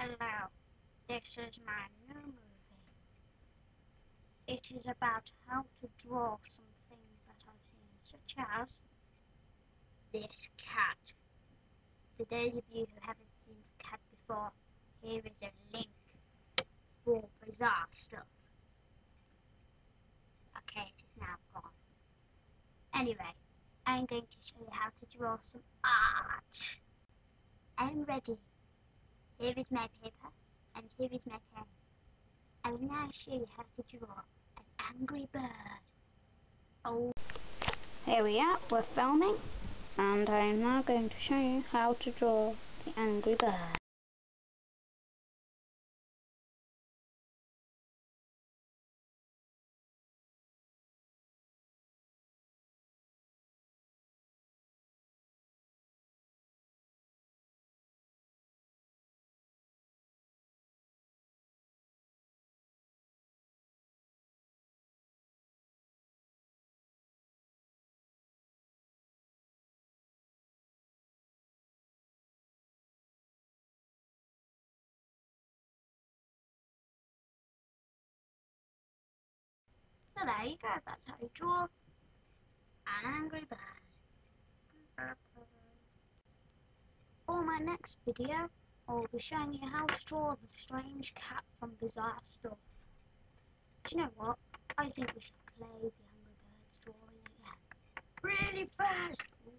Hello, this is my new movie. It is about how to draw some things that I've seen, such as this cat. For those of you who haven't seen the cat before, here is a link for bizarre stuff. Okay, it is now gone. Anyway, I'm going to show you how to draw some art. I'm ready. Here is my paper, and here is my pen. I will now show you how to draw an angry bird. Oh. Here we are, we're filming, and I am now going to show you how to draw the angry bird. So there you go, that's how you draw an angry bird. For my next video, I'll be showing you how to draw the strange cat from Bizarre Stuff. Do you know what? I think we should play the Angry Birds drawing again. Really fast! Ooh.